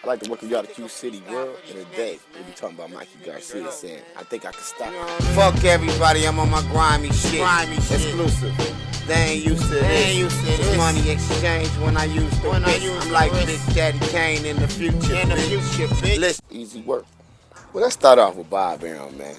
I like to welcome y'all to Q City World. And today, we'll be talking about Mikey Garcia saying, I think I can stop it. Fuck everybody, I'm on my grimy shit. Exclusive. They ain't used to this. It's money exchange when I use the bitch. I'm like Big Daddy Kane in the future. Bitch. Listen. Easy work. Well, let's start off with Bob Arum, man.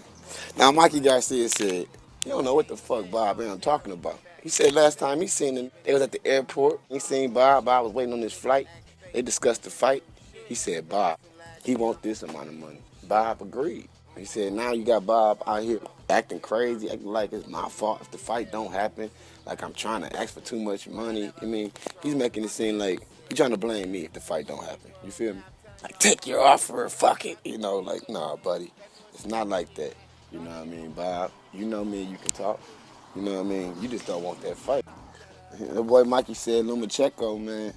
Now, Mikey Garcia said, you don't know what the fuck Bob Arum talking about. He said last time he seen him, they was at the airport. He seen Bob. Bob was waiting on his flight. They discussed the fight. He said, Bob, he want this amount of money. Bob agreed. He said, now you got Bob out here acting crazy, acting like it's my fault if the fight don't happen, like I'm trying to ask for too much money. I mean, he's making it seem like he's trying to blame me if the fight don't happen. You feel me? Like, take your offer, fuck it. You know, like, nah, buddy. It's not like that. You know what I mean, Bob? You know me, you can talk. You know what I mean? You just don't want that fight. The boy Mikey said, Lomachenko, man,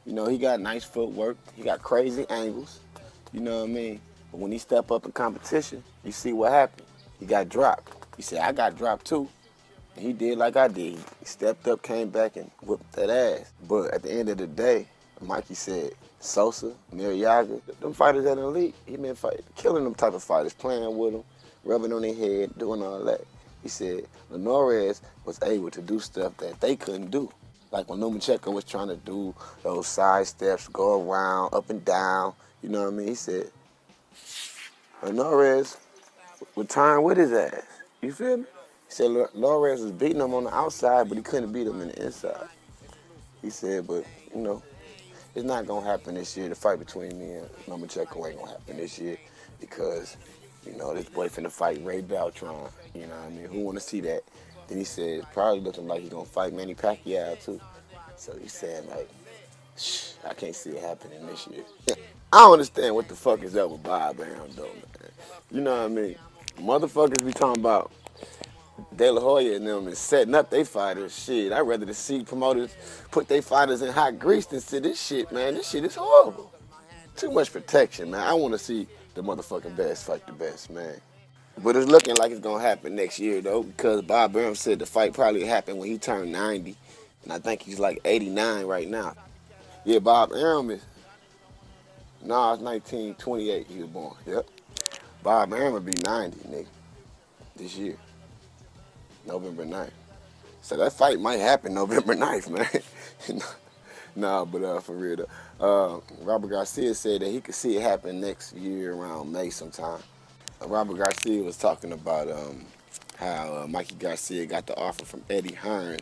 you know, he got nice footwork. He got crazy angles. You know what I mean? But when he step up in competition, you see what happened. He got dropped. He said, I got dropped too. And he did like I did. He stepped up, came back, and whipped that ass. But at the end of the day, Mikey said, Sosa, Mariaga, them fighters at the elite, he been fighting, killing them type of fighters, playing with them, rubbing on their head, doing all that. He said Linares was able to do stuff that they couldn't do. Like when Lomachenko was trying to do those side steps, go around, up and down, you know what I mean? He said, Linares would turn with his ass. You feel me? He said Linares was beating him on the outside, but he couldn't beat him in the inside. He said, but, you know, it's not going to happen this year. The fight between me and Lomachenko ain't going to happen this year because, you know, this boy finna fight Ray Beltran. You know what I mean? Who want to see that? Then he said, it's probably looking like he's going to fight Manny Pacquiao, too. So he's saying, like, shh, I can't see it happening this year. I don't understand what the fuck is up with Bob Arum, though, man. You know what I mean? Motherfuckers be talking about De La Hoya and them is setting up they fighters. Shit, I'd rather see promoters put their fighters in hot grease than see this shit, man. This shit is horrible. Too much protection, man. I want to see the motherfucking best fight the best, man. But it's looking like it's going to happen next year, though, because Bob Arum said the fight probably happened when he turned 90. And I think he's like 89 right now. Yeah, Bob Arum is, it's 1928 he was born. Yep. Bob Arum will be 90, nigga, this year, November 9th. So that fight might happen November 9th, man. Nah, but for real, though. Robert Garcia said that he could see it happen next year around May sometime. Robert Garcia was talking about how Mikey Garcia got the offer from Eddie Hearn.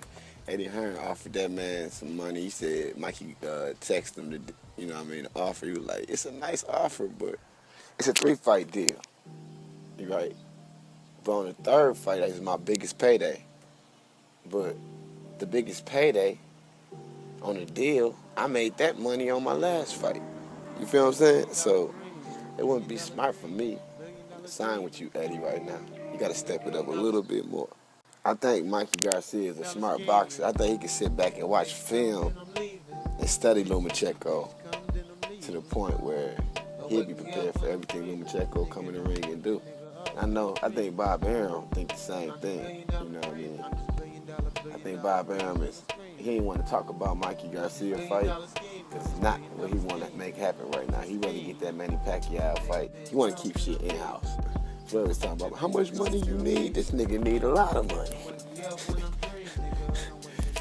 Eddie Hearn offered that man some money. He said Mikey texted him to, you know what I mean, the offer. He was like, it's a nice offer, but it's a 3-fight deal. You right? But on the 3rd fight, that is my biggest payday. But the biggest payday on the deal, I made that money on my last fight. You feel what I'm saying? So it wouldn't be smart for me to sign with you, Eddie, right now. You got to step it up a little bit more. I think Mikey Garcia is a smart boxer. I think he can sit back and watch film and study Lomachenko to the point where he'll be prepared for everything Lomachenko come in the ring and do. I think Bob Arum think the same thing, you know what I mean? I think Bob Arum he ain't want to talk about Mikey Garcia fight because it's not what he want to make happen right now. He rather get that Manny Pacquiao fight. He want to keep shit in-house. Floyd's talking about how much money you need. This nigga need a lot of money.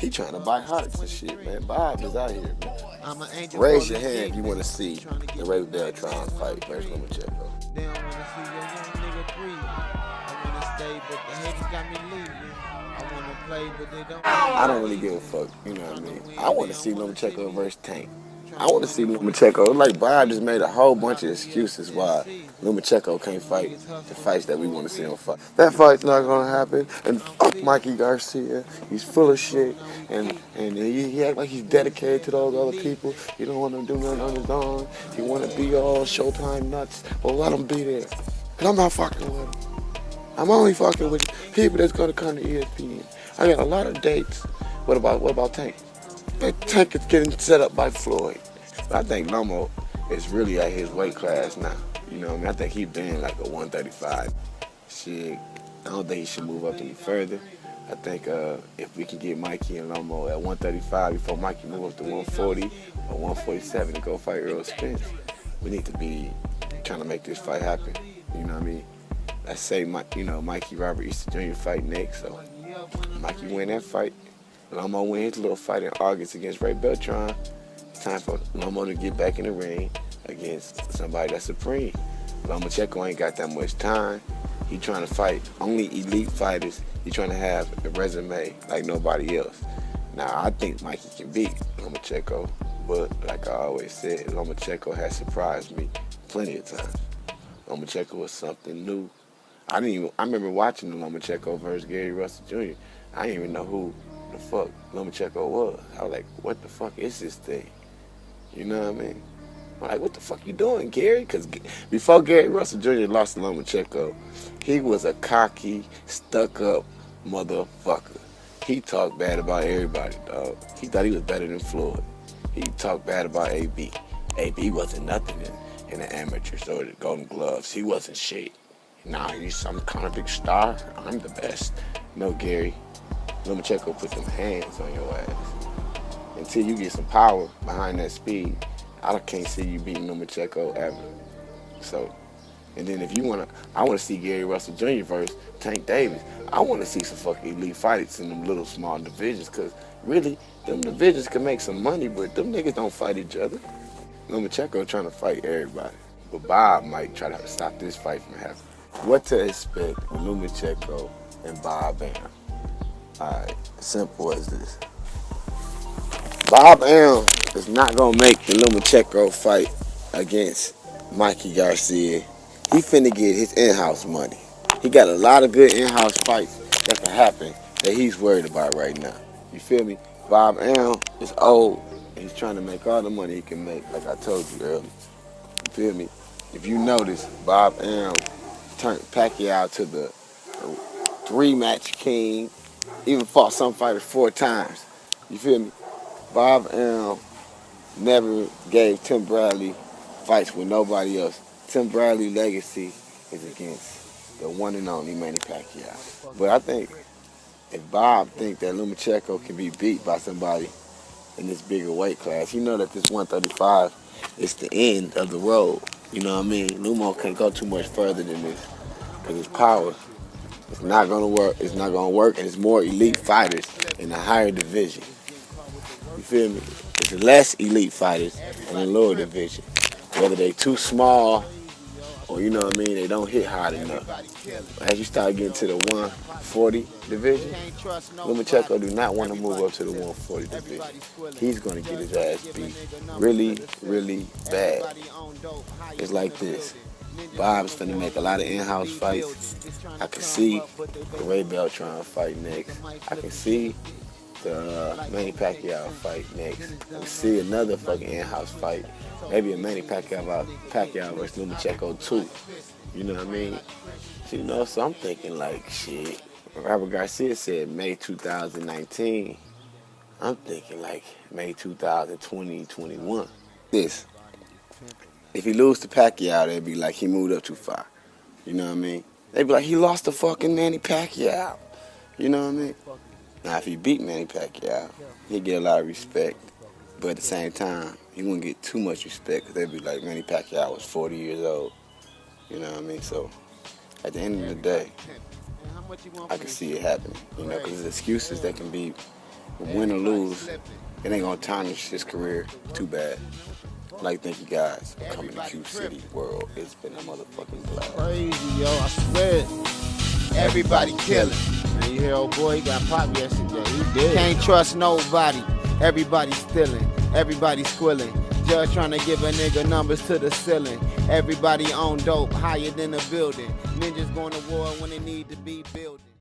He trying to buy hearts and shit, man. Bob is out here, man. Raise your hand if you want to see the Ray Beltran fight versus Lomachenko. They don't want to see your young nigga breathe. I want to stay, but the haters got me leaving. I want to play, but they don't. I don't really give a fuck, you know what I mean? I want to see Lomachenko versus Tank. I want to see Lomachenko. Like, Bob just made a whole bunch of excuses why Lomachenko can't fight the fights that we want to see him fight. That fight's not going to happen. And fuck Mikey Garcia. He's full of shit. And he act like he's dedicated to those other people. He don't want to do nothing on his own. He want to be all Showtime nuts. Well, let him be there. Because I'm not fucking with him. I'm only fucking with people that's going to come to ESPN. I got a lot of dates. What about Tank? Tank is getting set up by Floyd. But I think Lomo is really at his weight class now. You know what I mean? I think he's been like a 135. Shit, I don't think he should move up any further. I think if we can get Mikey and Lomo at 135 before Mikey move up to 140 or 147 to go fight Earl Spence, we need to be trying to make this fight happen. You know what I mean? Let's say, Mikey Robert Easter Jr. fight next. So Mikey win that fight. Lomo win his little fight in August against Ray Beltran. It's time for Lomo to get back in the ring against somebody that's supreme. Lomachenko ain't got that much time. He trying to fight only elite fighters. He trying to have a resume like nobody else. Now, I think Mikey can beat Lomachenko, but like I always said, Lomachenko has surprised me plenty of times. Lomachenko was something new. I remember watching the Lomachenko versus Gary Russell Jr. I didn't even know who the fuck Lomachenko was. I was like, what the fuck is this thing? You know what I mean? I'm like, what the fuck you doing, Gary? Because before Gary Russell Jr. lost to Lomachenko, he was a cocky, stuck-up motherfucker. He talked bad about everybody, dog. He thought he was better than Floyd. He talked bad about AB. AB wasn't nothing in the amateurs or the Golden Gloves. He wasn't shit. Nah, he's some kind of big star. I'm the best. No, Gary. Lomachenko put them hands on your ass. Until you get some power behind that speed, I can't see you beating Lomachenko ever. So, and then if you I want to see Gary Russell Jr. versus Tank Davis. I want to see some fucking elite fights in them little small divisions, because really, them divisions can make some money, but them niggas don't fight each other. Lomachenko trying to fight everybody. But Bob might try to stop this fight from happening. What to expect with Lomachenko and Bob Arum? Alright, simple as this. Bob Arum is not going to make the Lomachenko fight against Mikey Garcia. He finna get his in-house money. He got a lot of good in-house fights that can happen that he's worried about right now. You feel me? Bob Arum is old, and he's trying to make all the money he can make, like I told you earlier. You feel me? If you notice, Bob Arum turned Pacquiao to the three-match king, even fought some fighters 4 times. You feel me? Bob Arum never gave Tim Bradley fights with nobody else. Tim Bradley's legacy is against the one and only Manny Pacquiao. But I think if Bob thinks that Lomachenko can be beat by somebody in this bigger weight class, he know that this 135 is the end of the road. You know what I mean? Lumo can't go too much further than this because his power is not going to work. It's not going to work, and it's more elite fighters in the higher division. You feel me? It's less elite fighters in the lower division. Whether they too small or, you know what I mean, they don't hit hard enough. As you start getting to the 140 division, Lomachenko do not want to move up to the 140 division. He's going to get his ass beat really, really bad. It's like this. Bob's finna make a lot of in-house fights. I can see the Ray Beltran fight next. I can see the Manny Pacquiao fight next. I can see another fucking in-house fight. Maybe a Manny Pacquiao versus Lomachenko 2. You know what I mean? So, you know, so I'm thinking like, shit. Robert Garcia said May 2019. I'm thinking like May 2020, 21. This. If he lose to Pacquiao, they'd be like, he moved up too far. You know what I mean? They'd be like, he lost to fucking Manny Pacquiao. You know what I mean? Now, if he beat Manny Pacquiao, he'd get a lot of respect. But at the same time, he wouldn't get too much respect because they'd be like, Manny Pacquiao was 40 years old. You know what I mean? So, at the end of the day, I can see it happening. You know, because there's excuses that can be win or lose. It ain't going to tarnish his career too bad. I'd like to thank you guys for coming to Q City World. It's been a motherfucking blast. Crazy, yo. I swear. Everybody killing. Man, you hear old boy, he got popped yesterday. He did. Can't trust nobody. Everybody stealing. Everybody squilling. Judge trying to give a nigga numbers to the ceiling. Everybody on dope, higher than a building. Ninjas going to war when they need to be building.